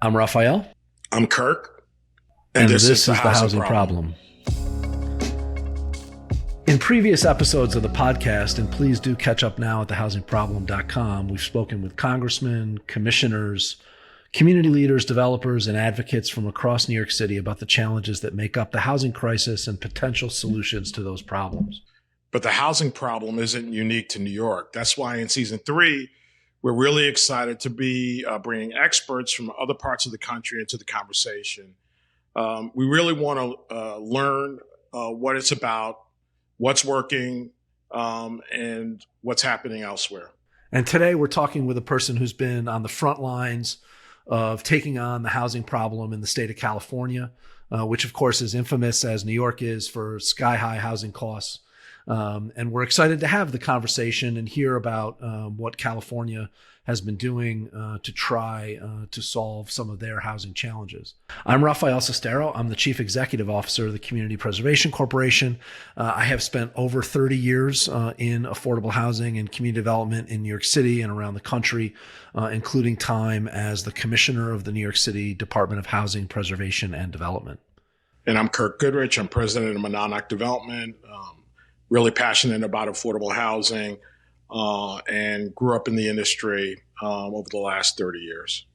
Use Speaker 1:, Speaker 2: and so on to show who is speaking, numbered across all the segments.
Speaker 1: I'm Rafael.
Speaker 2: I'm Kirk.
Speaker 1: And this is the Housing Problem. In previous episodes of the podcast, and please do catch up now at thehousingproblem.com, we've spoken with congressmen, commissioners, community leaders, developers, and advocates from across New York City about the challenges that make up the housing crisis and potential solutions to those problems.
Speaker 2: But the housing problem isn't unique to New York. That's why in season 3, we're really excited to be bringing experts from other parts of the country into the conversation. We really want to learn what it's about, what's working, and what's happening elsewhere.
Speaker 1: And today we're talking with a person who's been on the front lines of taking on the housing problem in the state of California, which of course is infamous as New York is for sky-high housing costs. And we're excited to have the conversation and hear about what California has been doing to try to solve some of their housing challenges. I'm Rafael Sestero. I'm the Chief Executive Officer of the Community Preservation Corporation. I have spent over 30 years in affordable housing and community development in New York City and around the country, including time as the Commissioner of the New York City Department of Housing, Preservation, and Development.
Speaker 2: And I'm Kirk Goodrich. I'm President of Monadnock Development. Really passionate about affordable housing and grew up in the industry over the last 30 years.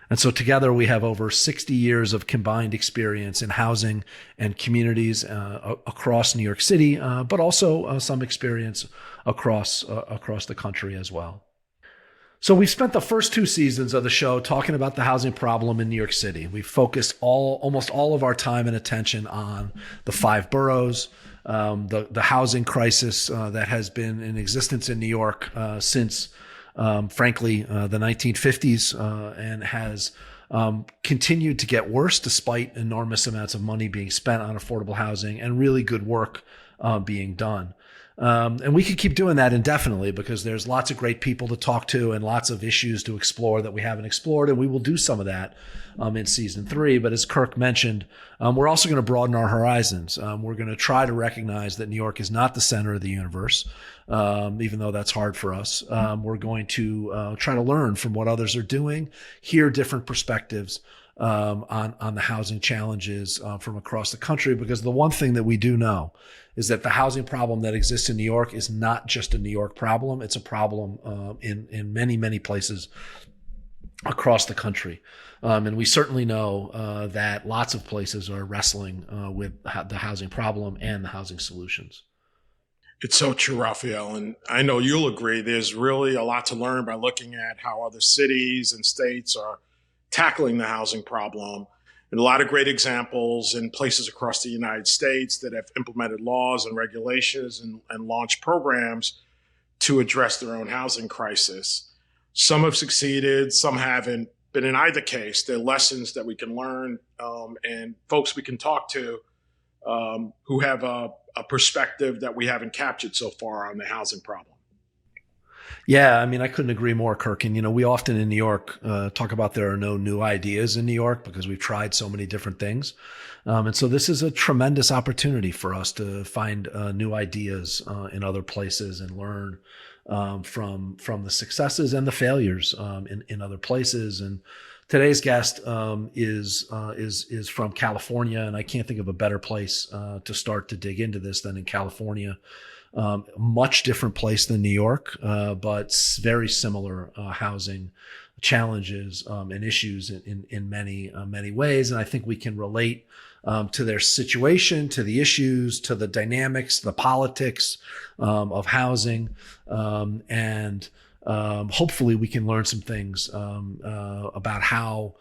Speaker 1: And so together we have over 60 years of combined experience in housing and communities across New York City, but also some experience across the country as well. So we've spent the first 2 seasons of the show talking about the housing problem in New York City. We've focused almost all of our time and attention on the 5 boroughs, the housing crisis that has been in existence in New York since, frankly, the 1950s and has continued to get worse despite enormous amounts of money being spent on affordable housing and really good work being done. And we could keep doing that indefinitely because there's lots of great people to talk to and lots of issues to explore that we haven't explored. And we will do some of that in season 3. But as Kirk mentioned, we're also going to broaden our horizons. We're going to try to recognize that New York is not the center of the universe, even though that's hard for us. We're going to try to learn from what others are doing, hear different perspectives on the housing challenges from across the country, because the one thing that we do know is that the housing problem that exists in New York is not just a New York problem. It's a problem in many, many places across the country. And we certainly know that lots of places are wrestling with the housing problem and the housing solutions.
Speaker 2: It's so true, Rafael. And I know you'll agree, there's really a lot to learn by looking at how other cities and states are tackling the housing problem. And a lot of great examples in places across the United States that have implemented laws and regulations and launched programs to address their own housing crisis. Some have succeeded, some haven't. But in either case, there are lessons that we can learn and folks we can talk to who have a perspective that we haven't captured so far on the housing problem.
Speaker 1: Yeah, I mean, I couldn't agree more, Kirk. And, we often in New York talk about there are no new ideas in New York because we've tried so many different things. And so this is a tremendous opportunity for us to find new ideas in other places and learn from the successes and the failures in other places. And today's guest is from California, and I can't think of a better place to start to dig into this than in California. Much different place than New York, but very similar housing challenges and issues in many ways. And I think we can relate to their situation, to the issues, to the dynamics, the politics of housing, and hopefully we can learn some things about how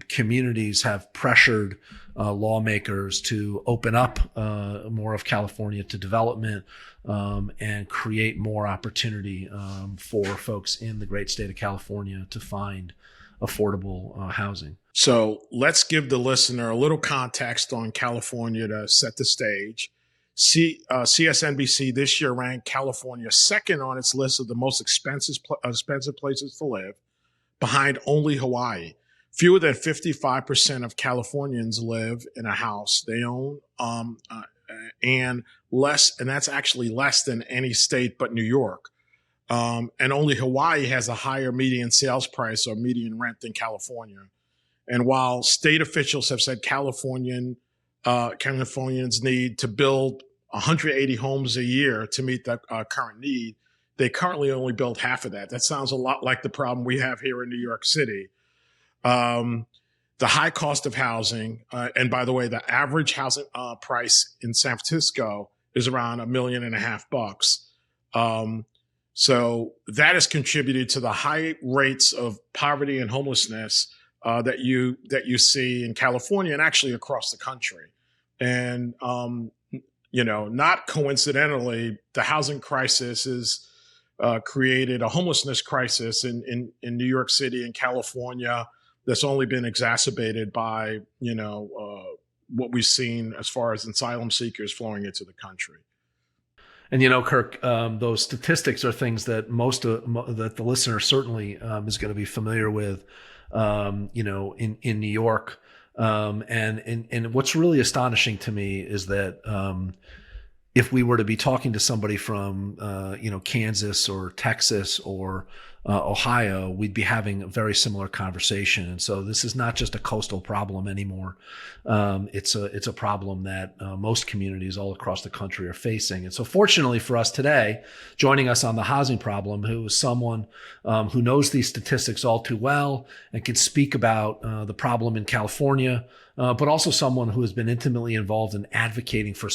Speaker 1: communities have pressured lawmakers to open up more of California to development and create more opportunity for folks in the great state of California to find affordable housing.
Speaker 2: So let's give the listener a little context on California to set the stage. CSNBC this year ranked California second on its list of the most expensive places to live, behind only Hawaii. Fewer than 55% of Californians live in a house they own, and that's actually less than any state but New York. And only Hawaii has a higher median sales price or median rent than California. And while state officials have said Californians need to build 180 homes a year to meet that current need, they currently only build half of that. That sounds a lot like the problem we have here in New York City. The high cost of housing, and by the way, the average housing price in San Francisco is around $1.5 million. So that has contributed to the high rates of poverty and homelessness that you see in California and actually across the country. And not coincidentally, the housing crisis has created a homelessness crisis in New York City and California that's only been exacerbated by what we've seen as far as asylum seekers flowing into the country.
Speaker 1: And Kirk, those statistics are things that that the listener certainly is going to be familiar with. In New York, and what's really astonishing to me is that if we were to be talking to somebody from Kansas or Texas or Ohio, we'd be having a very similar conversation. And so this is not just a coastal problem anymore. It's a problem that most communities all across the country are facing. And so fortunately for us today, joining us on the housing problem, who is someone who knows these statistics all too well and can speak about the problem in California, but also someone who has been intimately involved in advocating for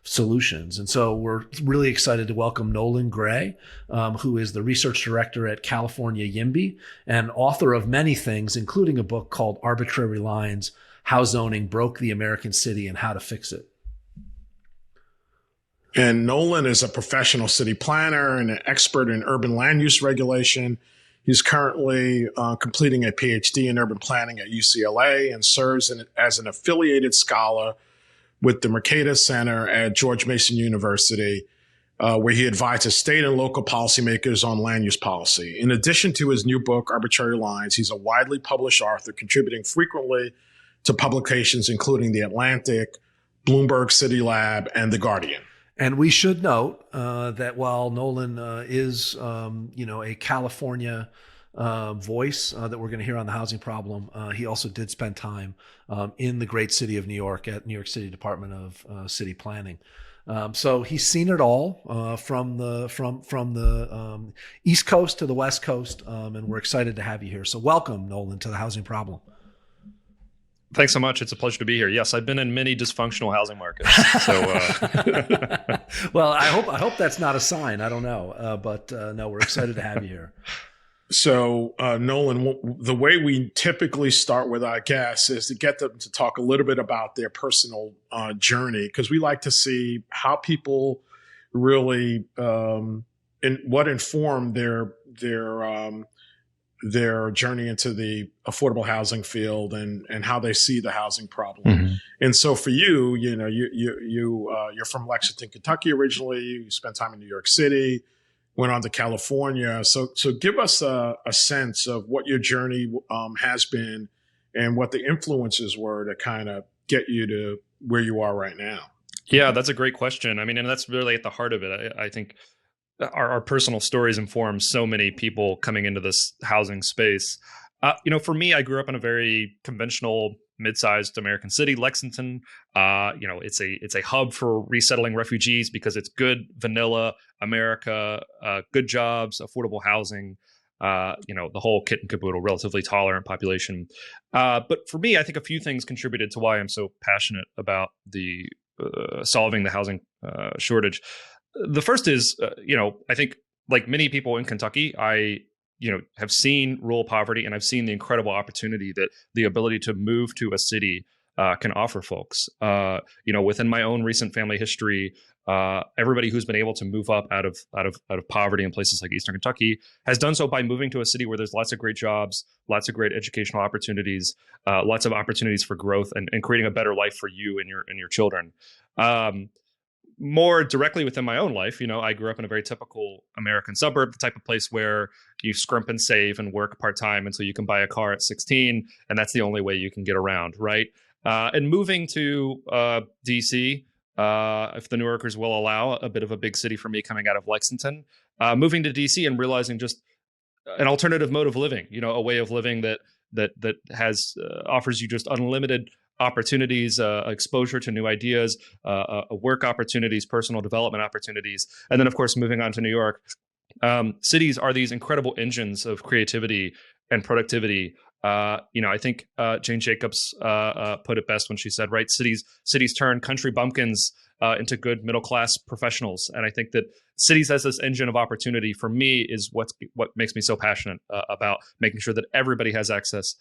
Speaker 1: solutions. And so we're really excited to welcome Nolan Gray, who is the research director at California YIMBY and author of many things, including a book called Arbitrary Lines: How Zoning Broke the American City and How to Fix It.
Speaker 2: And Nolan is a professional city planner and an expert in urban land use regulation. He's currently completing a PhD in urban planning at UCLA and serves as an affiliated scholar with the Mercatus Center at George Mason University, where he advises state and local policymakers on land use policy. In addition to his new book, Arbitrary Lines, he's a widely published author, contributing frequently to publications including The Atlantic, Bloomberg City Lab, and The Guardian.
Speaker 1: And we should note that while Nolan is, a California voice that we're going to hear on the housing problem, he also did spend time in the great city of New York at New York City Department of City Planning. So he's seen it all from the East Coast to the West Coast, and we're excited to have you here. So welcome, Nolan, to the housing problem.
Speaker 3: Thanks so much. It's a pleasure to be here. Yes, I've been in many dysfunctional housing markets. So,
Speaker 1: well, I hope that's not a sign. I don't know, but no, we're excited to have you here.
Speaker 2: So, Nolan, the way we typically start with our guests is to get them to talk a little bit about their personal journey, because we like to see how people really what informed their journey into the affordable housing field and how they see the housing problem. Mm-hmm. And so for you, you're from Lexington, Kentucky originally. You spent time in New York City, went on to California. So give us a sense of what your journey has been and what the influences were to kind of get you to where you are right now.
Speaker 3: Yeah, that's a great question. I mean, and that's really at the heart of it. I think our personal stories inform so many people coming into this housing space. For me, I grew up in a very conventional, mid-sized American city, Lexington. It's a hub for resettling refugees because it's good vanilla America, good jobs, affordable housing, the whole kit and caboodle, relatively tolerant population. But for me, I think a few things contributed to why I'm so passionate about the solving the housing shortage. The first is, I think like many people in Kentucky, I have seen rural poverty, and I've seen the incredible opportunity that the ability to move to a city can offer folks. Within my own recent family history, everybody who's been able to move up out of poverty in places like Eastern Kentucky has done so by moving to a city where there's lots of great jobs, lots of great educational opportunities, lots of opportunities for growth, and creating a better life for you and your children. More directly within my own life, I grew up in a very typical American suburb, the type of place where you scrimp and save and work part-time until you can buy a car at 16, and that's the only way you can get around, right? And moving to DC, if the New Yorkers will allow, a bit of a big city for me coming out of Lexington, moving to DC and realizing just an alternative mode of living, a way of living that that has offers you just unlimited opportunities, exposure to new ideas, work opportunities, personal development opportunities, and then of course moving on to New York. Cities are these incredible engines of creativity and productivity. I think Jane Jacobs put it best when she said, "Right, cities turn country bumpkins into good middle class professionals." And I think that cities as this engine of opportunity for me is what makes me so passionate about making sure that everybody has access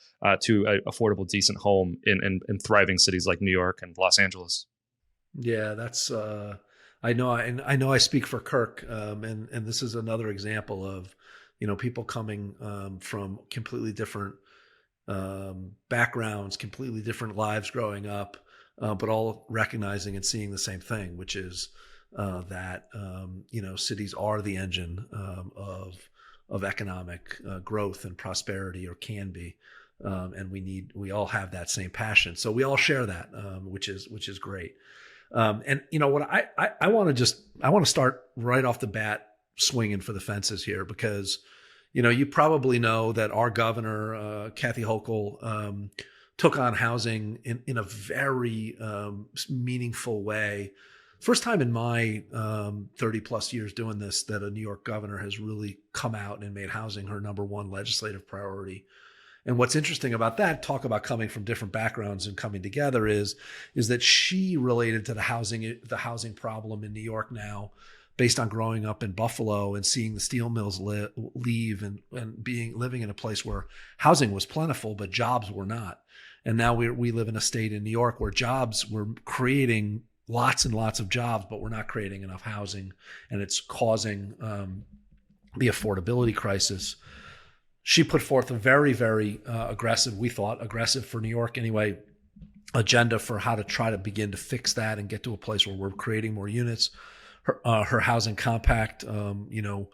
Speaker 3: to an affordable, decent home in thriving cities like New York and Los Angeles.
Speaker 1: Yeah, that's I know, and I know I speak for Kirk, and this is another example of, people coming from completely different backgrounds, completely different lives growing up, but all recognizing and seeing the same thing, which is that cities are the engine of economic growth and prosperity, or can be, and we all have that same passion, so we all share that, which is great. And what I want to start right off the bat swinging for the fences here, because you probably know that our governor, Kathy Hochul, took on housing in a very meaningful way. First time in my 30 plus years doing this that a New York governor has really come out and made housing her number one legislative priority. And what's interesting about that, talk about coming from different backgrounds and coming together, is that she related to the housing problem in New York now, based on growing up in Buffalo and seeing the steel mills leave and living in a place where housing was plentiful, but jobs were not. And now we live in a state in New York where we're creating lots and lots of jobs, but we're not creating enough housing, and it's causing the affordability crisis. She put forth a very, very aggressive for New York anyway, agenda for how to try to begin to fix that and get to a place where we're creating more units. Her housing compact, was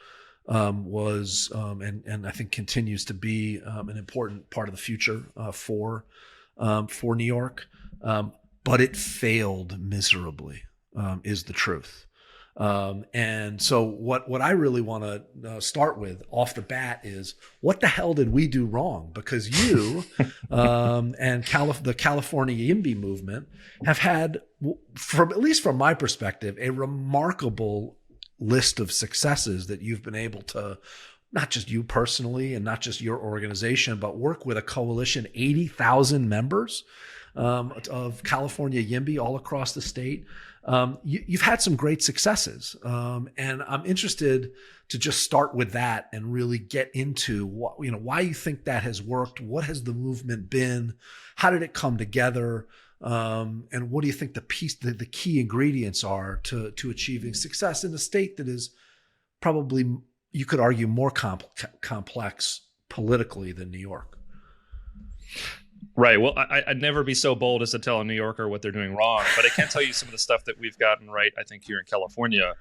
Speaker 1: and I think continues to be an important part of the future for New York, but it failed miserably, is the truth. And so what I really want to start with off the bat is, what the hell did we do wrong? Because you and the California YIMBY movement have had, at least from my perspective, a remarkable list of successes that you've been able to, not just you personally and not just your organization, but work with a coalition, 80,000 members of California YIMBY all across the state. You've had some great successes, and I'm interested to just start with that and really get into why you think that has worked. What has the movement been? How did it come together? And what do you think the key ingredients are to achieving success in a state that is probably, you could argue, more complex politically than New York?
Speaker 3: Right. Well, I'd never be so bold as to tell a New Yorker what they're doing wrong, but I can tell you some of the stuff that we've gotten right, I think, here in California.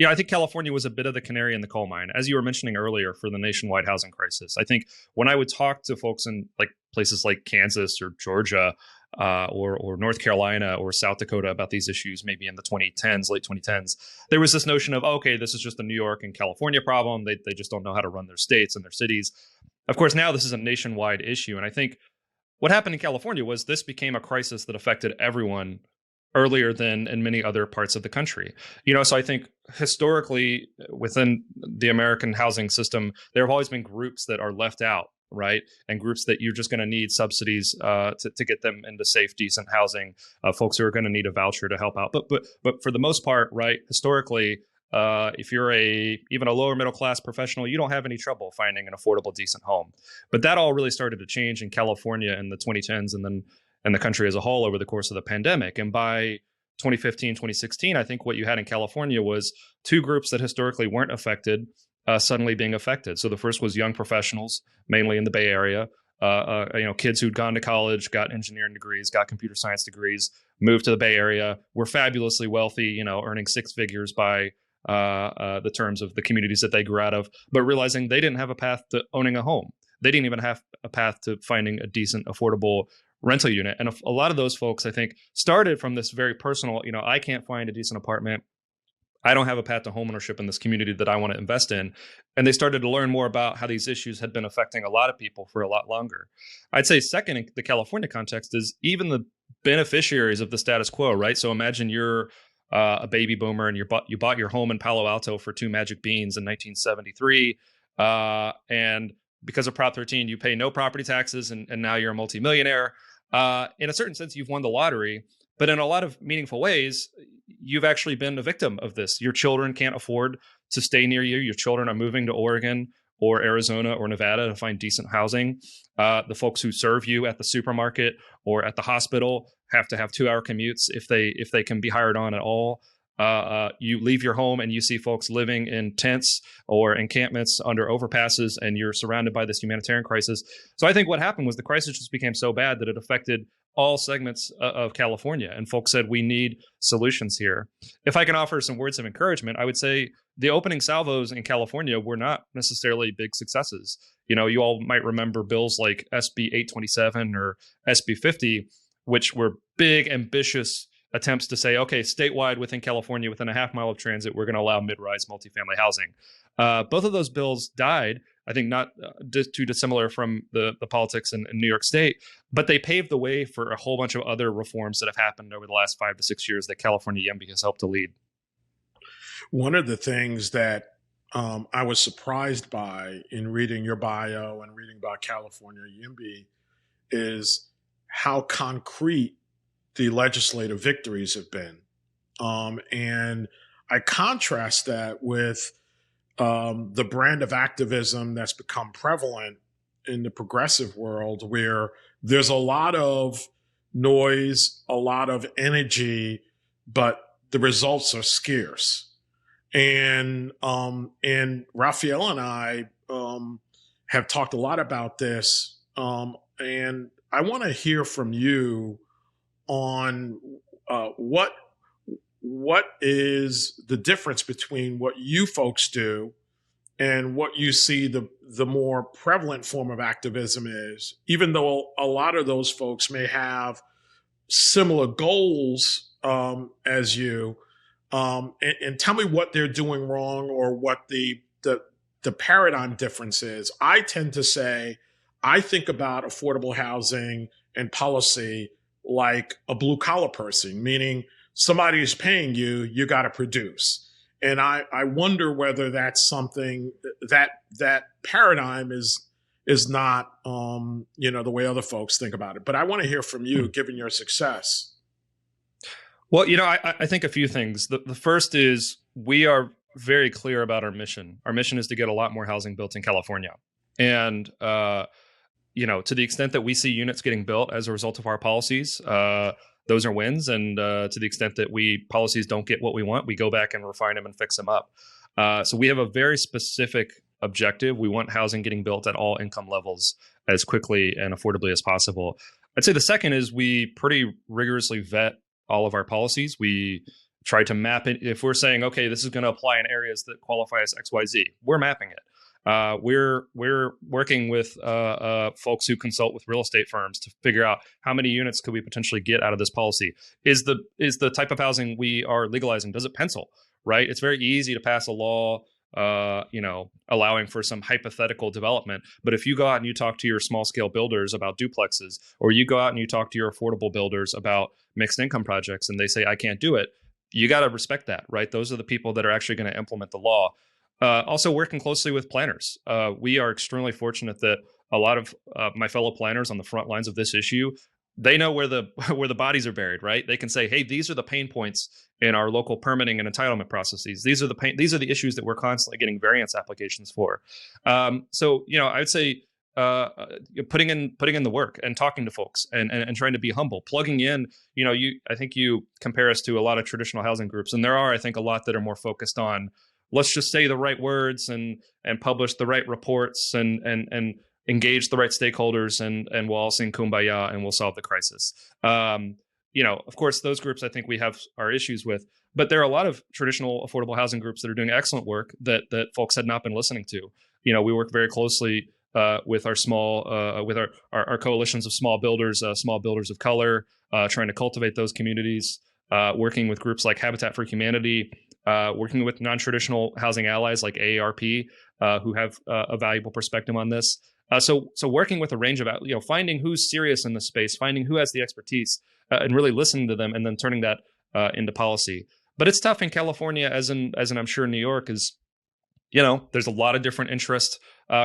Speaker 3: I think California was a bit of the canary in the coal mine, as you were mentioning earlier, for the nationwide housing crisis. I think when I would talk to folks in places like Kansas or Georgia or North Carolina or South Dakota about these issues, maybe in the 2010s, late 2010s, there was this notion of, okay, this is just a New York and California problem. They just don't know how to run their states and their cities. Of course, now this is a nationwide issue. And I think what happened in California was this became a crisis that affected everyone earlier than in many other parts of the country. So I think historically within the American housing system, there have always been groups that are left out, right? And groups that you're just going to need subsidies to get them into safe, decent housing, folks who are going to need a voucher to help out. But for the most part, right, historically, if you're even a lower middle class professional, you don't have any trouble finding an affordable, decent home. But that all really started to change in California in the 2010s, and then in the country as a whole over the course of the pandemic. And by 2015, 2016, I think what you had in California was two groups that historically weren't affected suddenly being affected. So the first was young professionals, mainly in the Bay Area, kids who'd gone to college, got engineering degrees, got computer science degrees, moved to the Bay Area, were fabulously wealthy, earning six figures by the terms of the communities that they grew out of, but realizing they didn't have a path to owning a home. They didn't even have a path to finding a decent, affordable rental unit. And a lot of those folks, I think, started from this very personal, I can't find a decent apartment. I don't have a path to homeownership in this community that I want to invest in. And they started to learn more about how these issues had been affecting a lot of people for a lot longer. I'd say second, in the California context, is even the beneficiaries of the status quo, right? So imagine you're a baby boomer and you bought your home in Palo Alto for 2 magic beans in 1973. And because of Prop 13, you pay no property taxes, and now you're a multimillionaire. In a certain sense, you've won the lottery. But in a lot of meaningful ways, you've actually been a victim of this. Your children can't afford to stay near you. Your children are moving to Oregon or Arizona or Nevada to find decent housing. The folks who serve you at the supermarket or at the hospital have to have 2-hour commutes if they can be hired on at all. You leave your home and you see folks living in tents or encampments under overpasses, and you're surrounded by this humanitarian crisis. So I think what happened was the crisis just became so bad that it affected all segments of California, and folks said, we need solutions here. If I can offer some words of encouragement, I would say the opening salvos in California were not necessarily big successes. You all might remember bills like SB 827 or SB 50, which were big, ambitious attempts to say, okay, statewide within California, within a half mile of transit, we're going to allow mid-rise multifamily housing. Both of those bills died, I think not too dissimilar from the politics in New York State, but they paved the way for a whole bunch of other reforms that have happened over the last 5 to 6 years that California YIMBY has helped to lead.
Speaker 2: One of the things that I was surprised by in reading your bio and reading about California YIMBY is how concrete the legislative victories have been. And I contrast that with the brand of activism that's become prevalent in the progressive world, where there's a lot of noise, a lot of energy, but the results are scarce. And Rafael and I have talked a lot about this, and I want to hear from you on what is the difference between what you folks do and what you see the more prevalent form of activism is, even though a lot of those folks may have similar goals as you. And tell me what they're doing wrong or what the paradigm difference is. I tend to say, I think about affordable housing and policy like a blue collar person, meaning somebody is paying you, you got to produce. And I wonder whether that's something that paradigm is not, the way other folks think about it. But I want to hear from you, given your success.
Speaker 3: Well, I think a few things. The first is we are very clear about our mission. Our mission is to get a lot more housing built in California. And, to the extent that we see units getting built as a result of our policies, those are wins. And to the extent that policies don't get what we want, we go back and refine them and fix them up. So we have a very specific objective. We want housing getting built at all income levels as quickly and affordably as possible. I'd say the second is we pretty rigorously vet all of our policies. We try to map it. If we're saying, okay, this is going to apply in areas that qualify as XYZ, we're mapping it. We're working with folks who consult with real estate firms to figure out how many units could we potentially get out of this policy. Is the type of housing we are legalizing, does it pencil, right? It's very easy to pass a law, allowing for some hypothetical development. But if you go out and you talk to your small scale builders about duplexes, or you go out and you talk to your affordable builders about mixed income projects, and they say, I can't do it, you got to respect that, right? Those are the people that are actually going to implement the law. Also working closely with planners. We are extremely fortunate that a lot of my fellow planners on the front lines of this issue, they know where the bodies are buried, right? They can say, hey, these are the pain points in our local permitting and entitlement processes. These are the issues that we're constantly getting variance applications for. So I would say putting in the work and talking to folks and trying to be humble, plugging in. I think you compare us to a lot of traditional housing groups, and there are, I think, a lot that are more focused on, let's just say the right words and publish the right reports and engage the right stakeholders, and we'll all sing Kumbaya and we'll solve the crisis. Of course, those groups I think we have our issues with, but there are a lot of traditional affordable housing groups that are doing excellent work that folks had not been listening to. We work very closely with our with our coalitions of small builders of color, trying to cultivate those communities, working with groups like Habitat for Humanity, working with non-traditional housing allies like AARP, who have a valuable perspective on this. So working with a range of, finding who's serious in the space, finding who has the expertise, and really listening to them, and then turning that into policy. But it's tough in California, as in I'm sure New York is. There's a lot of different interests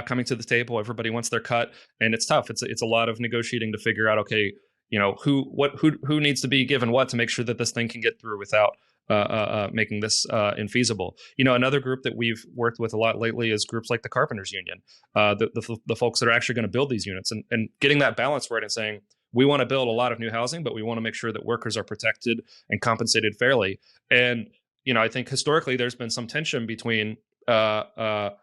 Speaker 3: coming to the table. Everybody wants their cut, and it's tough. It's a lot of negotiating to figure out, okay, who needs to be given what to make sure that this thing can get through without making this infeasible. Another group that we've worked with a lot lately is groups like the Carpenters Union, the folks that are actually going to build these units, and getting that balance right and saying, we want to build a lot of new housing, but we want to make sure that workers are protected and compensated fairly. And I think historically there's been some tension between the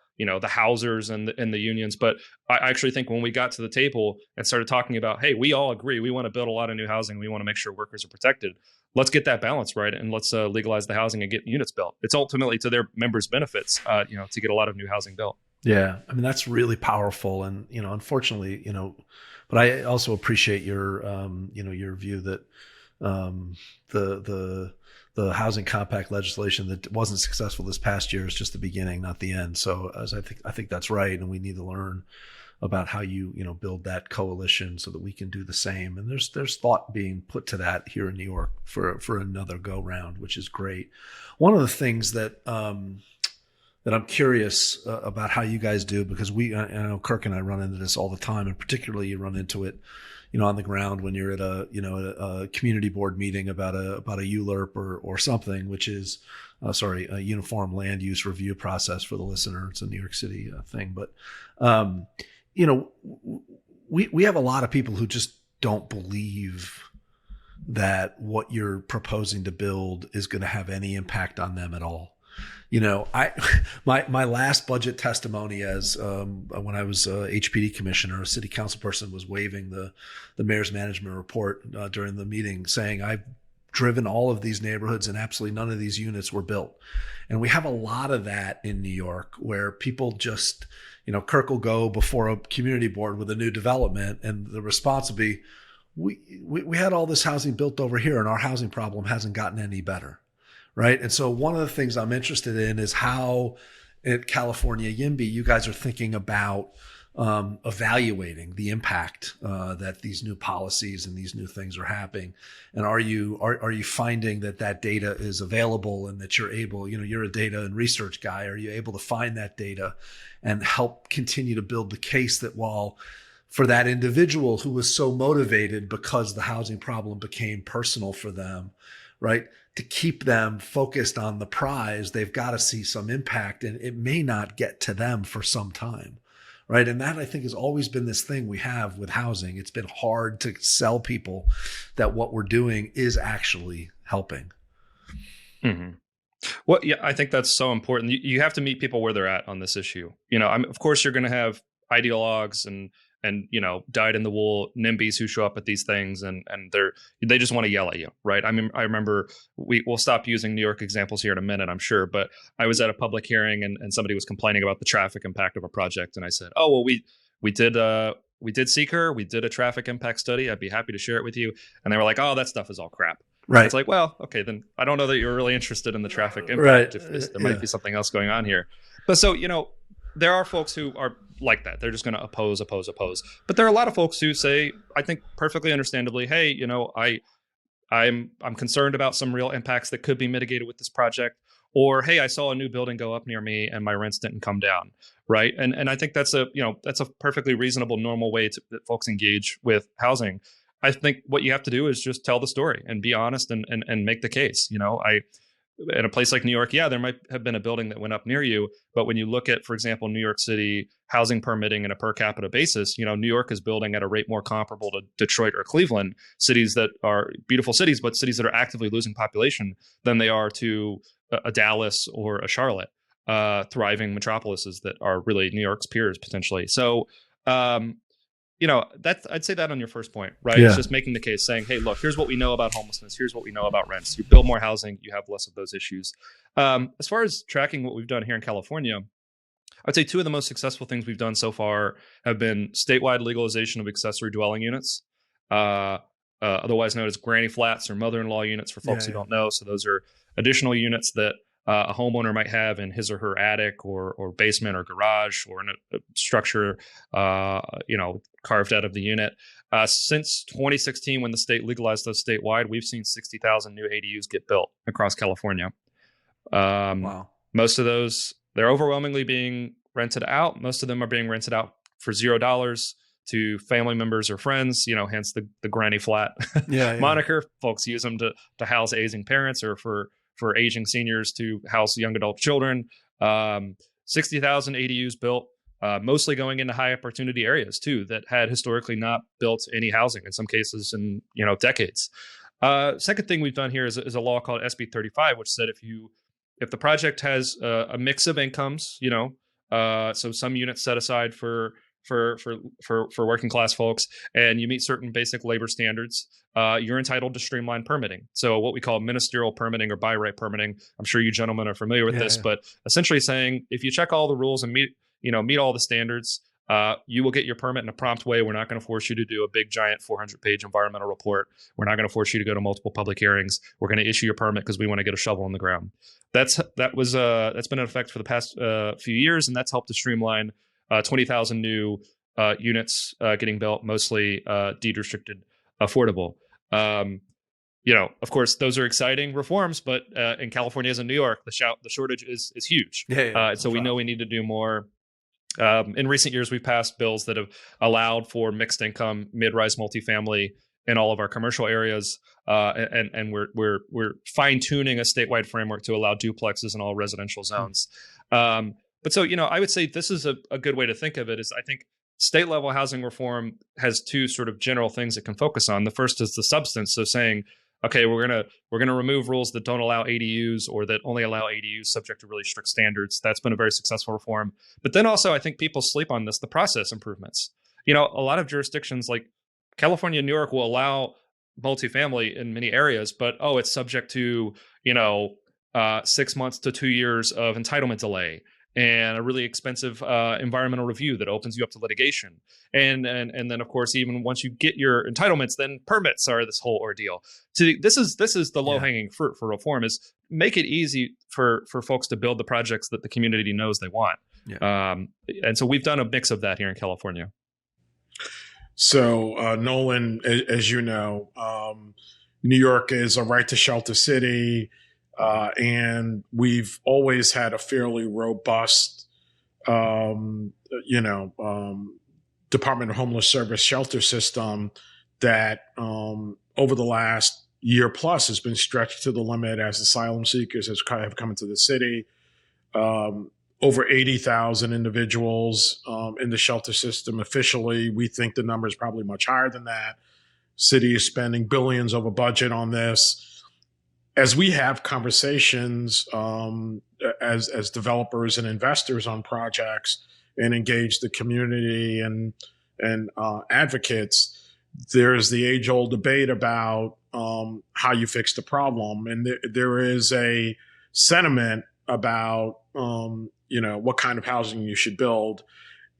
Speaker 3: housers and the unions. But I actually think when we got to the table and started talking about, hey, we all agree we want to build a lot of new housing, we want to make sure workers are protected. Let's get that balance right, and let's legalize the housing and get units built. It's ultimately to their members' benefits, to get a lot of new housing built.
Speaker 1: Yeah, I mean, that's really powerful, and unfortunately, but I also appreciate your your view that the housing compact legislation that wasn't successful this past year is just the beginning, not the end. So as I think that's right, and we need to learn about how you build that coalition so that we can do the same. And there's thought being put to that here in New York for another go round, which is great. One of the things that I'm curious about how you guys do, because I know Kirk and I run into this all the time, and particularly you run into it on the ground when you're at a community board meeting about a ULURP or something, which is a uniform land use review process for the listener. It's a New York City thing, but we have a lot of people who just don't believe that what you're proposing to build is going to have any impact on them at all. My last budget testimony as when I was HPD commissioner, a city council person was waiving the mayor's management report during the meeting, saying, I've driven all of these neighborhoods and absolutely none of these units were built. And we have a lot of that in New York, where people just, Kirk will go before a community board with a new development, and the response will be, we had all this housing built over here and our housing problem hasn't gotten any better. Right. And so one of the things I'm interested in is how at California YIMBY, you guys are thinking about evaluating the impact that these new policies and these new things are having. And are you finding that data is available, and that you're able, you're a data and research guy, are you able to find that data and help continue to build the case that while for that individual who was so motivated because the housing problem became personal for them, right, to keep them focused on the prize, they've got to see some impact, and it may not get to them for some time, right? And that, I think, has always been this thing we have with housing. It's been hard to sell people that what we're doing is actually helping.
Speaker 3: Mm-hmm. Well, yeah, I think that's so important. You have to meet people where they're at on this issue. Of course, you're going to have ideologues and dyed-in-the-wool NIMBYs who show up at these things, and they just want to yell at you, right? I mean, I remember we'll stop using New York examples here in a minute, I'm sure, but I was at a public hearing and somebody was complaining about the traffic impact of a project, and I said, oh, well, we did seeker, we did a traffic impact study. I'd be happy to share it with you. And they were like, oh, that stuff is all crap. Right. It's like, well, okay, then I don't know that you're really interested in the traffic impact. Right. If there might be something else going on here. But so, there are folks who are like that. They're just going to oppose. But there are a lot of folks who say, I think perfectly understandably, hey, I'm concerned about some real impacts that could be mitigated with this project. Or, hey, I saw a new building go up near me and my rents didn't come down. Right. And I think that's a perfectly reasonable, normal way that folks engage with housing. I think what you have to do is just tell the story and be honest and make the case. In a place like New York, yeah, there might have been a building that went up near you. But when you look at, for example, New York City housing permitting in a per capita basis, New York is building at a rate more comparable to Detroit or Cleveland, cities that are beautiful cities, but cities that are actively losing population, than they are to a Dallas or a Charlotte, thriving metropolises that are really New York's peers potentially. So, I'd say that on your first point, right? Yeah. It's just making the case, saying, hey, look, here's what we know about homelessness. Here's what we know about rents. You build more housing, you have less of those issues. As far as tracking what we've done here in California, I'd say two of the most successful things we've done so far have been statewide legalization of accessory dwelling units, otherwise known as granny flats or mother-in-law units for folks who don't know. So those are additional units that a homeowner might have in his or her attic or basement or garage or in a structure, carved out of the unit. Since 2016, when the state legalized those statewide, we've seen 60,000 new ADUs get built across California.
Speaker 1: Wow.
Speaker 3: Most of those, they're overwhelmingly being rented out. Most of them are being rented out for $0 to family members or friends, hence the granny flat moniker. Folks use them to house aging parents or for aging seniors to house young adult children. 60,000 ADUs built, mostly going into high opportunity areas too, that had historically not built any housing, in some cases in decades. Second thing we've done here is a law called SB 35, which said if the project has a mix of incomes, so some units set aside for working class folks, and you meet certain basic labor standards, you're entitled to streamlined permitting. So what we call ministerial permitting or by right permitting. I'm sure you gentlemen are familiar with this, but essentially saying if you check all the rules and meet all the standards, you will get your permit in a prompt way. We're not going to force you to do a big giant 400-page environmental report. We're not going to force you to go to multiple public hearings. We're going to issue your permit because we want to get a shovel in the ground. That's been in effect for the past few years, and that's helped to streamline 20,000 new units getting built, mostly deed restricted, affordable. Of course, those are exciting reforms, but in California, as in New York, the shortage is huge. And so we know we need to do more. In recent years, we've passed bills that have allowed for mixed income, mid-rise multifamily in all of our commercial areas, and we're fine tuning a statewide framework to allow duplexes in all residential zones. But so I would say this is a good way to think of it. Is I think state level housing reform has two sort of general things it can focus on. The first is the substance, so saying, okay, we're gonna remove rules that don't allow ADUs or that only allow ADUs subject to really strict standards. That's been a very successful reform. But then also, I think people sleep on this: the process improvements. A lot of jurisdictions like California and New York will allow multifamily in many areas, but it's subject to 6 months to 2 years of entitlement delay and a really expensive environmental review that opens you up to litigation. And then, of course, even once you get your entitlements, then permits are this whole ordeal. This is the low-hanging fruit for reform, is make it easy for folks to build the projects that the community knows they want. And so we've done a mix of that here in California.
Speaker 2: So, Nolan, as you know, New York is a right to shelter city. And we've always had a fairly robust, Department of Homeless Service shelter system that over the last year plus has been stretched to the limit as asylum seekers have come into the city. Over 80,000 individuals in the shelter system officially. We think the number is probably much higher than that. City is spending billions over budget on this. As we have conversations as developers and investors on projects and engage the community and advocates, there's the age-old debate about how you fix the problem, and there is a sentiment about what kind of housing you should build.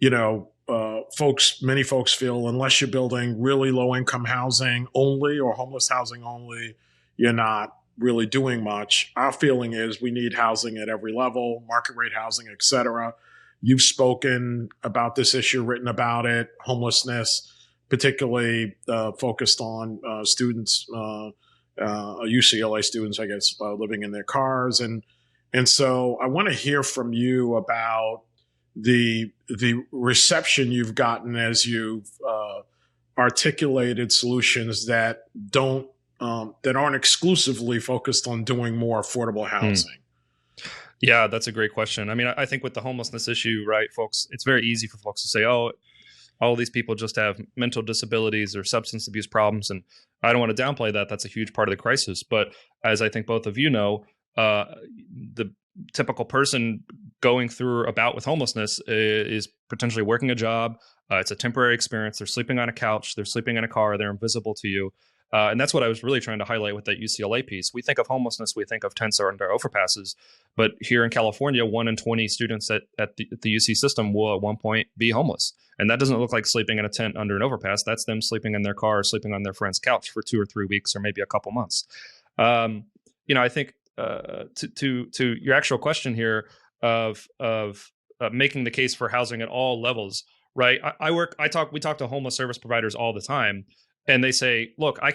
Speaker 2: Many folks feel unless you're building really low-income housing only or homeless housing only, you're not really doing much. Our feeling is we need housing at every level, market rate housing, et cetera. You've spoken about this issue, written about it, homelessness, particularly focused on students, UCLA students, I guess, living in their cars. And so I want to hear from you about the reception you've gotten as you've articulated solutions that aren't exclusively focused on doing more affordable housing.
Speaker 3: Yeah, that's a great question. I mean, I think with the homelessness issue, right, folks, it's very easy for folks to say, oh, all these people just have mental disabilities or substance abuse problems. And I don't want to downplay that. That's a huge part of the crisis. But as I think both of you know, the typical person going through a bout with homelessness is potentially working a job. It's a temporary experience. They're sleeping on a couch. They're sleeping in a car. They're invisible to you. And that's what I was really trying to highlight with that UCLA piece. We think of homelessness, we think of tents under overpasses, but here in California, 1 in 20 students at the UC system will at one point be homeless. And that doesn't look like sleeping in a tent under an overpass. That's them sleeping in their car, sleeping on their friend's couch for 2 or 3 weeks, or maybe a couple months. I think to your actual question here of making the case for housing at all levels, right? We talk to homeless service providers all the time, and they say, look, I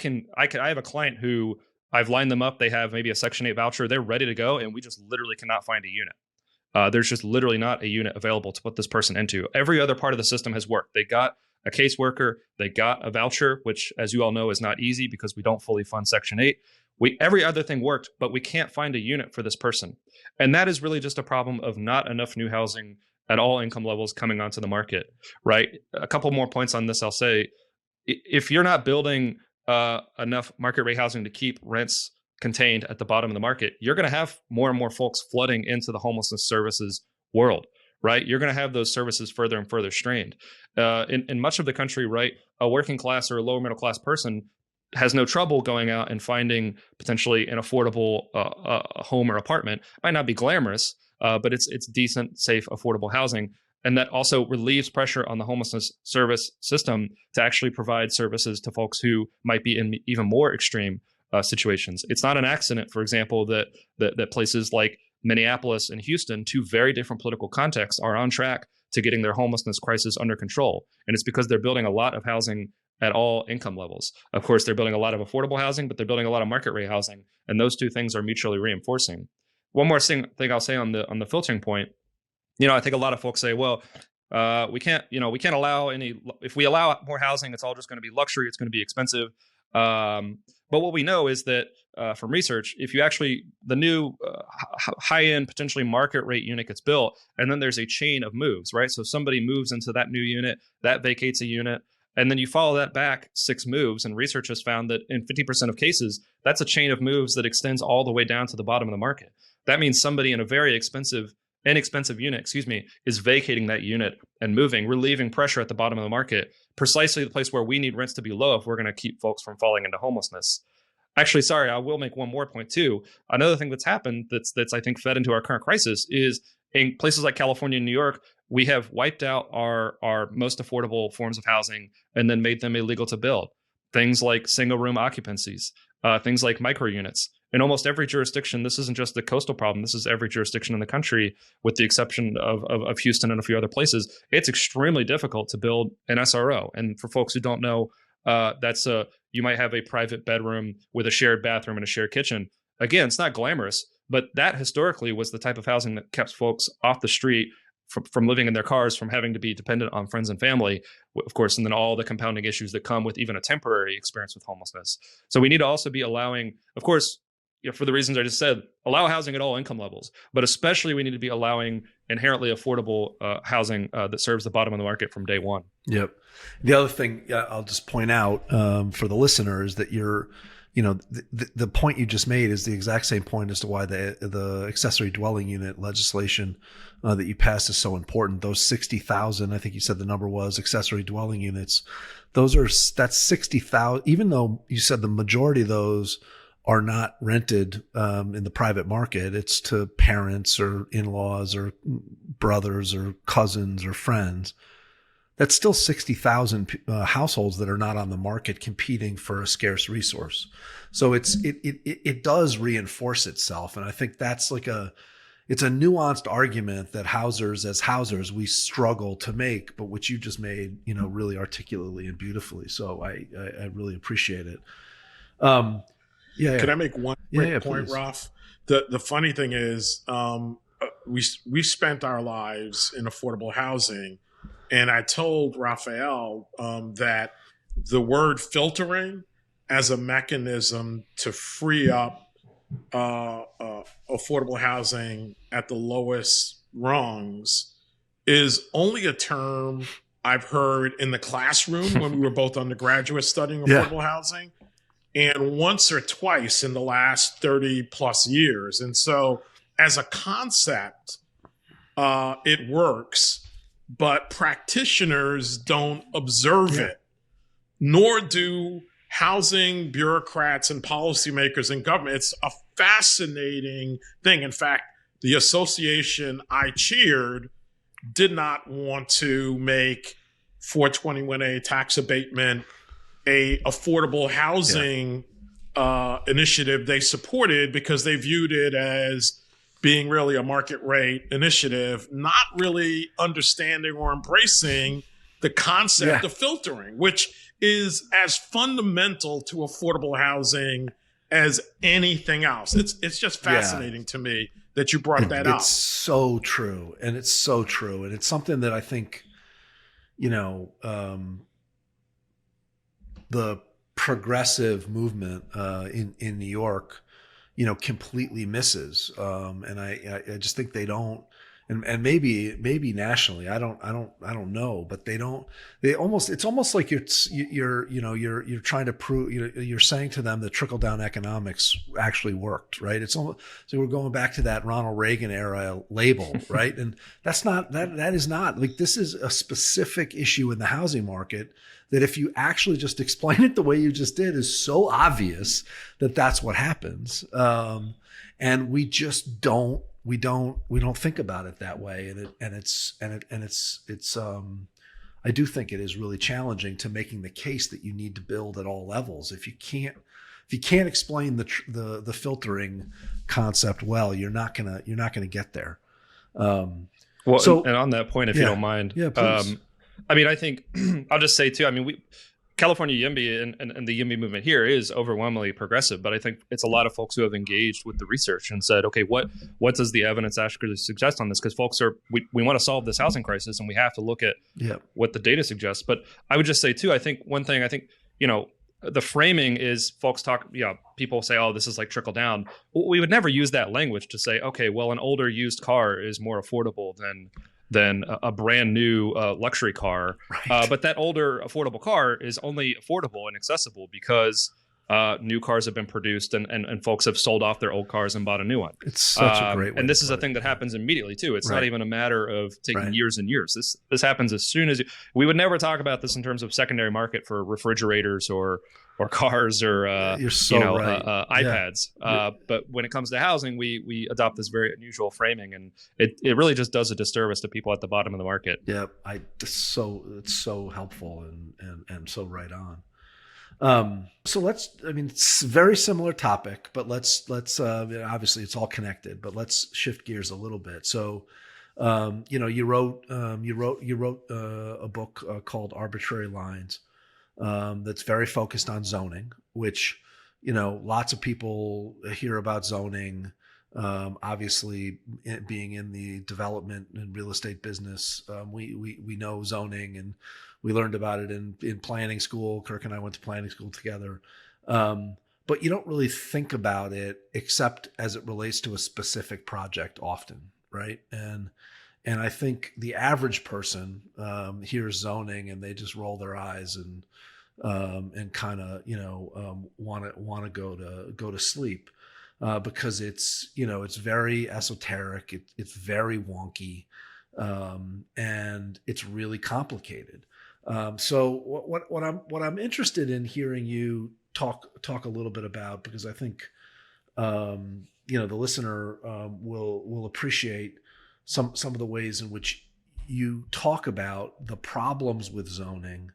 Speaker 3: have a client who I've lined them up. They have maybe a Section 8 voucher. They're ready to go, and we just literally cannot find a unit. There's just literally not a unit available to put this person into. Every other part of the system has worked. They got a caseworker, they got a voucher, which, as you all know, is not easy because we don't fully fund Section 8. Every other thing worked, but we can't find a unit for this person. And that is really just a problem of not enough new housing at all income levels coming onto the market, right? A couple more points on this, I'll say. If you're not building enough market rate housing to keep rents contained at the bottom of the market, you're going to have more and more folks flooding into the homelessness services world, right? You're going to have those services further and further strained. In much of the country, right, a working class or a lower middle class person has no trouble going out and finding potentially an affordable home or apartment. It might not be glamorous, but it's decent, safe, affordable housing. And that also relieves pressure on the homelessness service system to actually provide services to folks who might be in even more extreme situations. It's not an accident, for example, that places like Minneapolis and Houston, two very different political contexts, are on track to getting their homelessness crisis under control. And it's because they're building a lot of housing at all income levels. Of course, they're building a lot of affordable housing, but they're building a lot of market rate housing. And those two things are mutually reinforcing. One more thing I'll say on the filtering point, I think a lot of folks say, well, we can't allow any, if we allow more housing, it's all just going to be luxury. It's going to be expensive. But what we know is that from research, if you actually, the new high-end, potentially market rate unit gets built, and then there's a chain of moves, right? So somebody moves into that new unit, that vacates a unit, and then you follow that back 6 moves, and research has found that in 50% of cases, that's a chain of moves that extends all the way down to the bottom of the market. That means somebody in a very inexpensive unit, is vacating that unit and moving, relieving pressure at the bottom of the market, precisely the place where we need rents to be low if we're going to keep folks from falling into homelessness. Actually, sorry, I will make one more point too. Another thing that's happened that's I think fed into our current crisis is in places like California and New York, we have wiped out our most affordable forms of housing and then made them illegal to build. Things like single room occupancies, things like micro units. In almost every jurisdiction, this isn't just a coastal problem. This is every jurisdiction in the country, with the exception of Houston and a few other places. It's extremely difficult to build an SRO. And for folks who don't know, you might have a private bedroom with a shared bathroom and a shared kitchen. Again, it's not glamorous, but that historically was the type of housing that kept folks off the street from living in their cars, from having to be dependent on friends and family, of course, and then all the compounding issues that come with even a temporary experience with homelessness. So we need to also be allowing, of course, for the reasons I just said, allow housing at all income levels, but especially we need to be allowing inherently affordable housing that serves the bottom of the market from day one.
Speaker 1: Yep. The other thing I'll just point out for the listeners that the point you just made is the exact same point as to why the accessory dwelling unit legislation that you passed is so important. Those 60,000, I think you said the number was, accessory dwelling units. That's 60,000, even though you said the majority of those are not rented in the private market. It's to parents or in-laws or brothers or cousins or friends. That's still 60,000 households that are not on the market competing for a scarce resource. So it does reinforce itself. And I think that's it's a nuanced argument that as housers, we struggle to make, but which you just made, really articulately and beautifully. So I really appreciate it. Yeah.
Speaker 2: Can I make one quick point,
Speaker 1: please.
Speaker 2: Raf? The funny thing is, we spent our lives in affordable housing, and I told Rafael that the word filtering as a mechanism to free up affordable housing at the lowest rungs is only a term I've heard in the classroom when we were both undergraduates studying affordable housing, and once or twice in the last 30 plus years. And so as a concept, it works, but practitioners don't observe it, nor do housing bureaucrats and policymakers in government. It's a fascinating thing. In fact, the association I cheered did not want to make 421A tax abatement a affordable housing initiative they supported because they viewed it as being really a market rate initiative, not really understanding or embracing the concept of filtering, which is as fundamental to affordable housing as anything else. It's just fascinating to me that you brought that up.
Speaker 1: It's so true. And it's so true. And it's something that I think, the progressive movement in New York, completely misses. And I just think they don't, and maybe nationally, I don't know, but it's almost like you're trying to prove, you're saying to them that trickle down economics actually worked, right? It's almost, so we're going back to that Ronald Reagan era label, right? And that is not like, this is a specific issue in the housing market that if you actually just explain it the way you just did is so obvious that that's what happens. And we just don't think about it that way. I do think it is really challenging to making the case that you need to build at all levels. If you can't explain the filtering concept well, you're not gonna get there.
Speaker 3: And on that point, if you don't mind,
Speaker 1: please.
Speaker 3: I think I'll just say too, California YIMBY and the YIMBY movement here is overwhelmingly progressive, but I think it's a lot of folks who have engaged with the research and said, okay, what does the evidence actually suggest on this? Because folks we want to solve this housing crisis and we have to look at what the data suggests. But I would just say too, I think one thing, the framing is people say, oh, this is like trickle down. We would never use that language to say, okay, well, an older used car is more affordable than a brand new luxury car. Right. But that older affordable car is only affordable and accessible because new cars have been produced and folks have sold off their old cars and bought a new one.
Speaker 1: It's such a great way.
Speaker 3: And this is a thing that happens immediately too. It's not even a matter of taking years and years. This happens as soon as we would never talk about this in terms of secondary market for refrigerators or cars or iPads. But when it comes to housing, we adopt this very unusual framing, and it really just does a disservice to people at the bottom of the market.
Speaker 1: Yeah, it's so helpful and so right on. So it's a very similar topic, but let's obviously it's all connected, but let's shift gears a little bit. So, you wrote a book called Arbitrary Lines. That's very focused on zoning, which, lots of people hear about zoning. Obviously, being in the development and real estate business, we know zoning, and we learned about it in planning school. Kirk and I went to planning school together. But you don't really think about it except as it relates to a specific project often, right? And I think the average person hears zoning and they just roll their eyes and kind of want to go to sleep because it's very esoteric, it's very wonky, and it's really complicated. So what I'm interested in hearing you talk a little bit about, because I think the listener will appreciate some of the ways in which you talk about the problems with zoning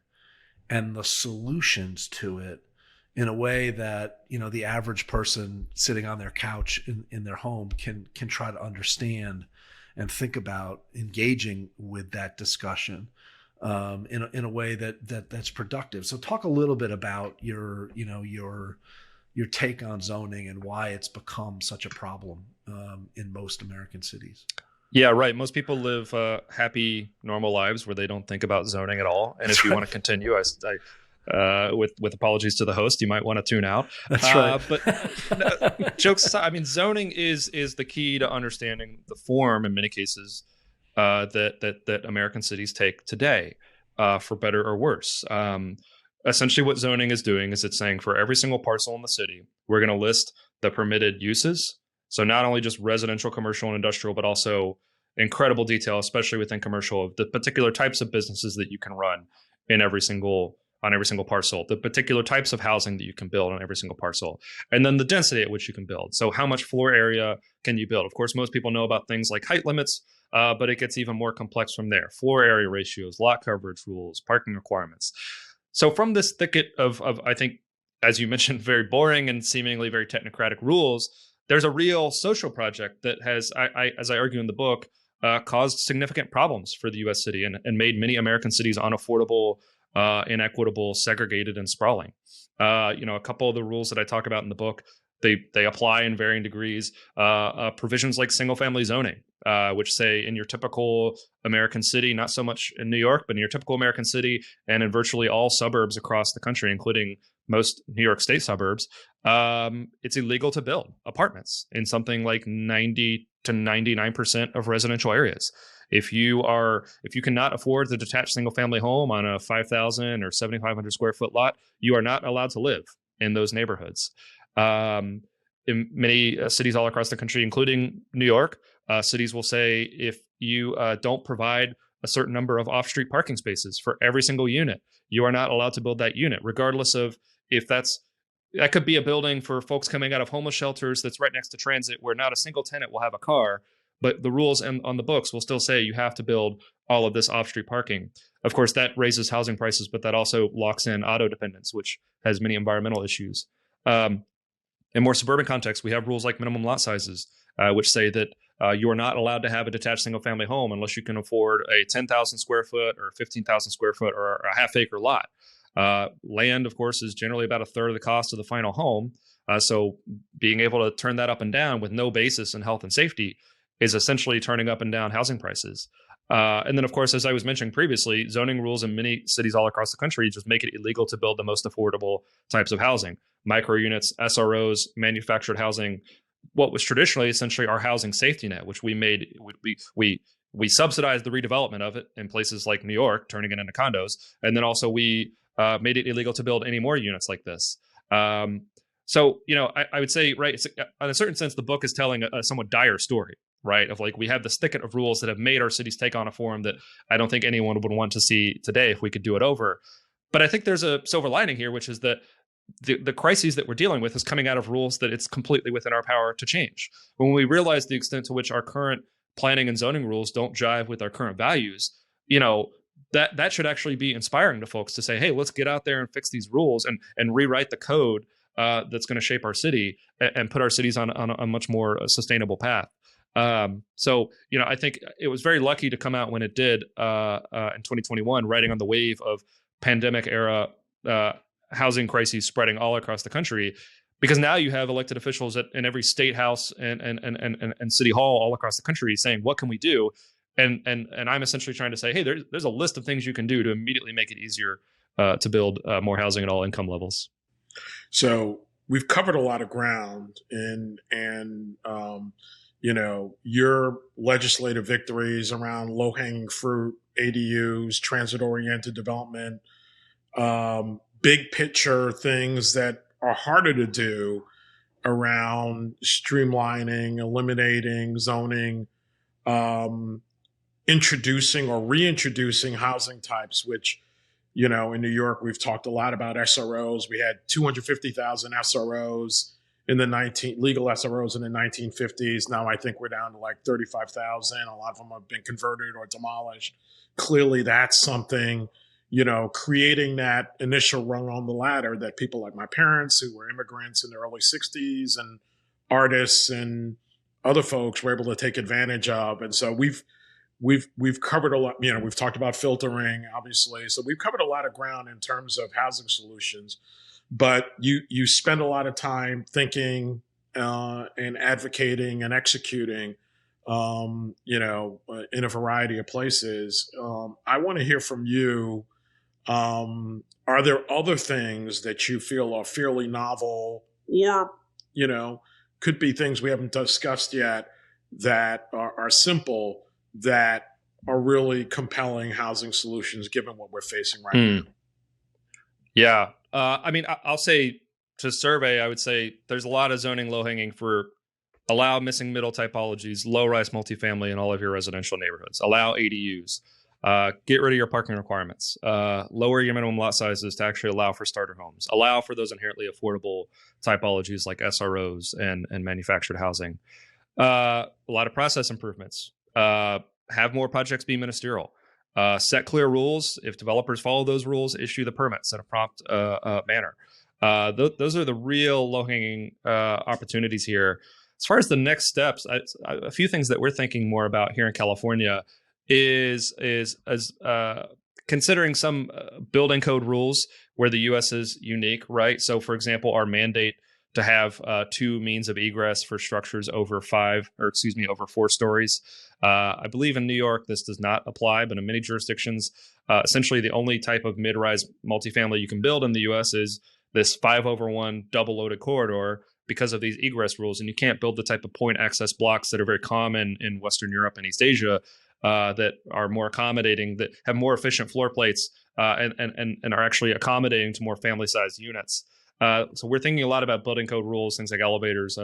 Speaker 1: and the solutions to it in a way that, the average person sitting on their couch in their home can try to understand and think about engaging with that discussion in a way that's productive. So talk a little bit about your take on zoning and why it's become such a problem in most American cities.
Speaker 3: Yeah, right. Most people live happy, normal lives where they don't think about zoning at all. And if you want to continue, with apologies to the host, you might want to tune out.
Speaker 1: That's right.
Speaker 3: But jokes aside, zoning is the key to understanding the form in many cases that American cities take today, for better or worse. Essentially, what zoning is doing is it's saying for every single parcel in the city, we're going to list the permitted uses. So not only just residential, commercial, and industrial, but also incredible detail, especially within commercial, of the particular types of businesses that you can run on every single parcel, the particular types of housing that you can build on every single parcel, and then the density at which you can build. So how much floor area can you build? Of course, most people know about things like height limits, but it gets even more complex from there. Floor area ratios, lot coverage rules, parking requirements. So from this thicket of I think, as you mentioned, very boring and seemingly very technocratic rules, there's a real social project that has, as I argue in the book, caused significant problems for the U.S. city and made many American cities unaffordable, inequitable, segregated, and sprawling. A couple of the rules that I talk about in the book, they apply in varying degrees. Provisions like single-family zoning, which say in your typical American city, not so much in New York, but in your typical American city and in virtually all suburbs across the country, including most New York State suburbs, it's illegal to build apartments in something like 90 to 99% of residential areas. If you cannot afford the detached single-family home on a 5,000 or 7,500 square foot lot, you are not allowed to live in those neighborhoods. In many cities all across the country, including New York, cities will say if you don't provide a certain number of off-street parking spaces for every single unit, you are not allowed to build that unit, regardless of if that could be a building for folks coming out of homeless shelters that's right next to transit, where not a single tenant will have a car, but the rules on the books will still say you have to build all of this off-street parking. Of course, that raises housing prices, but that also locks in auto dependence, which has many environmental issues. In more suburban contexts, we have rules like minimum lot sizes, which say that you are not allowed to have a detached single-family home unless you can afford a 10,000 square foot or 15,000 square foot or a half-acre lot. Land, of course, is generally about a third of the cost of the final home. So being able to turn that up and down with no basis in health and safety is essentially turning up and down housing prices. And then, of course, as I was mentioning previously, zoning rules in many cities all across the country just make it illegal to build the most affordable types of housing. Micro units, SROs, manufactured housing, what was traditionally essentially our housing safety net, which we subsidized the redevelopment of it in places like New York, turning it into condos. And then also we made it illegal to build any more units like this. So, I would say, right, in a certain sense, the book is telling a somewhat dire story, right? Of like, we have this thicket of rules that have made our cities take on a form that I don't think anyone would want to see today if we could do it over. But I think there's a silver lining here, which is that the crises that we're dealing with is coming out of rules that it's completely within our power to change. When we realize the extent to which our current planning and zoning rules don't jive with our current values, that should actually be inspiring to folks to say, hey, let's get out there and fix these rules and rewrite the code that's going to shape our city and put our cities on a much more sustainable path. So, I think it was very lucky to come out when it did in 2021, riding on the wave of pandemic era housing crises spreading all across the country, because now you have elected officials in every state house and city hall all across the country saying, what can we do? And I'm essentially trying to say, hey, there's a list of things you can do to immediately make it easier to build more housing at all income levels.
Speaker 2: So we've covered a lot of ground, and your legislative victories around low-hanging fruit, ADUs, transit-oriented development, big picture things that are harder to do around streamlining, eliminating zoning, introducing or reintroducing housing types, which, in New York, we've talked a lot about SROs. We had 250,000 SROs legal SROs in the 1950s. Now I think we're down to like 35,000. A lot of them have been converted or demolished. Clearly that's something, creating that initial rung on the ladder that people like my parents, who were immigrants in the early 60s, and artists and other folks were able to take advantage of. And so we've covered a lot, we've talked about filtering, obviously. So we've covered a lot of ground in terms of housing solutions. But you spend a lot of time thinking and advocating and executing, in a variety of places. I want to hear from you. Are there other things that you feel are fairly novel, or, could be things we haven't discussed yet that are simple, that are really compelling housing solutions given what we're facing right now?
Speaker 3: Yeah. I'll say to survey, I would say there's a lot of zoning low-hanging fruit. Allow missing middle typologies, low-rise multifamily in all of your residential neighborhoods. Allow ADUs. Get rid of your parking requirements. Lower your minimum lot sizes to actually allow for starter homes. Allow for those inherently affordable typologies like SROs and manufactured housing. A lot of process improvements. Have more projects be ministerial. Set clear rules. If developers follow those rules, issue the permits in a prompt manner. Those are the real low-hanging opportunities here. As far as the next steps, a few things that we're thinking more about here in California is considering some building code rules where the U.S. is unique, right? So, for example, our mandate to have two means of egress for structures over over 4 stories. I believe in New York, this does not apply, but in many jurisdictions, essentially the only type of mid-rise multifamily you can build in the U.S. is this 5/1 double-loaded corridor because of these egress rules. And you can't build the type of point access blocks that are very common in Western Europe and East Asia that are more accommodating, that have more efficient floor plates and are actually accommodating to more family-sized units. So we're thinking a lot about building code rules, things like elevators,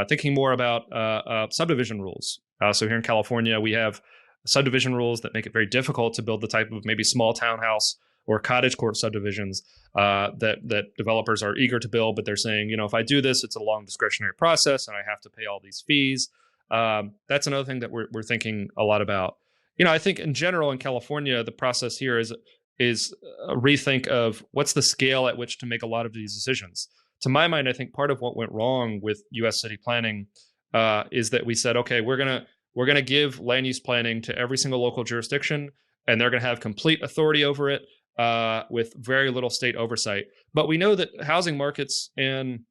Speaker 3: thinking more about subdivision rules. So here in California, we have subdivision rules that make it very difficult to build the type of maybe small townhouse or cottage court subdivisions that developers are eager to build, but they're saying, if I do this, it's a long discretionary process and I have to pay all these fees. That's another thing that we're thinking a lot about. I think in general in California, the process here is a rethink of what's the scale at which to make a lot of these decisions. To my mind, I think part of what went wrong with U.S. city planning is that we said, okay, we're gonna give land use planning to every single local jurisdiction, and they're gonna have complete authority over it with very little state oversight. But we know that housing markets and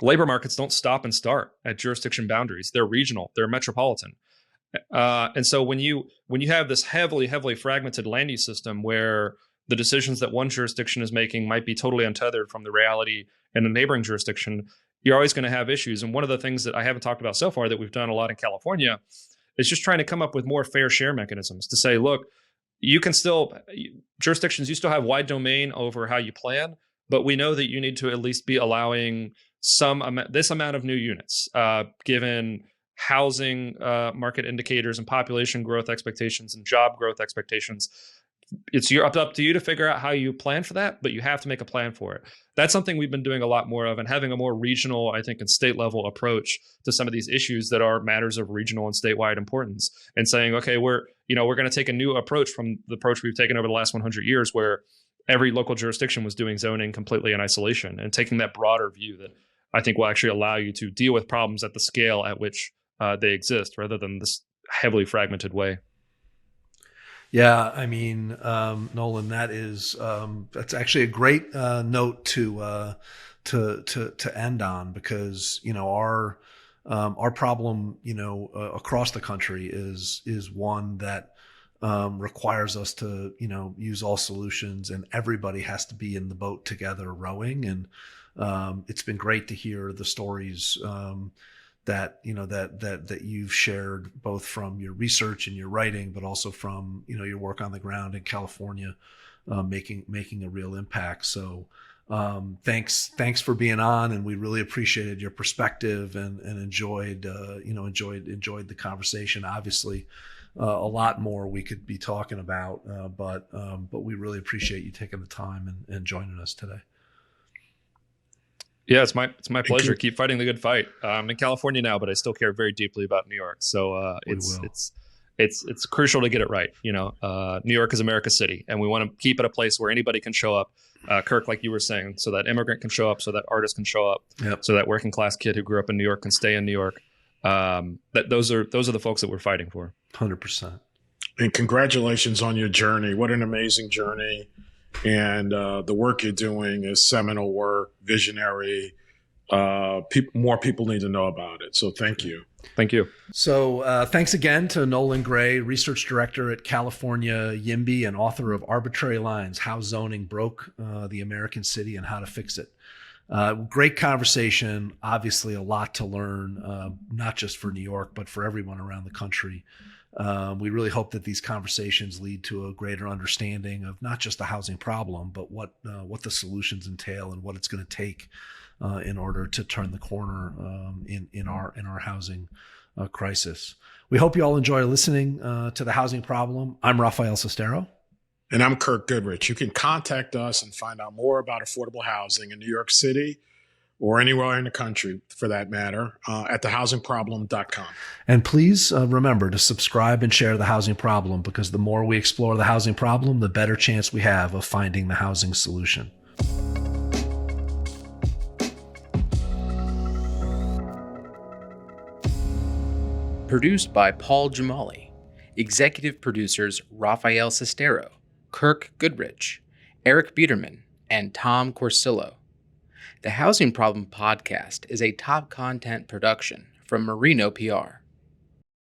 Speaker 3: labor markets don't stop and start at jurisdiction boundaries. They're regional. They're metropolitan. And so when you have this heavily fragmented land use system where the decisions that one jurisdiction is making might be totally untethered from the reality in a neighboring jurisdiction, you're always going to have issues. And one of the things that I haven't talked about so far that we've done a lot in California is just trying to come up with more fair share mechanisms to say, look, jurisdictions, you still have wide domain over how you plan, but we know that you need to at least be allowing this amount of new units, given housing market indicators and population growth expectations and job growth expectations. It's up to you to figure out how you plan for that, but you have to make a plan for it. That's something we've been doing a lot more of, and having a more regional, I think, and state level approach to some of these issues that are matters of regional and statewide importance, and saying, okay, we're going to take a new approach from the approach we've taken over the last 100 years, where every local jurisdiction was doing zoning completely in isolation, and taking that broader view that I think will actually allow you to deal with problems at the scale at which they exist, rather than this heavily fragmented way.
Speaker 1: Yeah, I mean, Nolan, that's actually a great note to end on, because our problem across the country is one that requires us to use all solutions, and everybody has to be in the boat together rowing. And it's been great to hear the stories that you've shared, both from your research and your writing, but also from your work on the ground in California, making a real impact. So thanks for being on, and we really appreciated your perspective and enjoyed the conversation. Obviously, a lot more we could be talking about, but we really appreciate you taking the time and joining us today.
Speaker 3: Yeah, it's my pleasure. Keep fighting the good fight. I'm in California now, but I still care very deeply about New York. So it's crucial to get it right. New York is America's city, and we want to keep it a place where anybody can show up. Kirk, like you were saying, so that immigrant can show up, so that artist can show up, so that working class kid who grew up in New York can stay in New York. Those are the folks that we're fighting for.
Speaker 1: 100%.
Speaker 2: And congratulations on your journey. What an amazing journey. And the work you're doing is seminal work, visionary. More people need to know about it. So thank you.
Speaker 3: Thank you.
Speaker 1: So thanks again to Nolan Gray, Research Director at California YIMBY and author of Arbitrary Lines, How Zoning Broke the American City and How to Fix It. Great conversation. Obviously a lot to learn, not just for New York, but for everyone around the country. We really hope that these conversations lead to a greater understanding of not just the housing problem, but what the solutions entail and what it's going to take in order to turn the corner in our housing crisis. We hope you all enjoy listening to The Housing Problem. I'm Rafael Sestero.
Speaker 2: And I'm Kirk Goodrich. You can contact us and find out more about affordable housing in New York City, or anywhere in the country for that matter, at thehousingproblem.com.
Speaker 1: And please remember to subscribe and share The Housing Problem, because the more we explore the housing problem, the better chance we have of finding the housing solution.
Speaker 4: Produced by Paul Jamali. Executive producers Rafael Sestero, Kirk Goodrich, Eric Biederman, and Tom Corsillo. The Housing Problem Podcast is a top content production from Marino PR.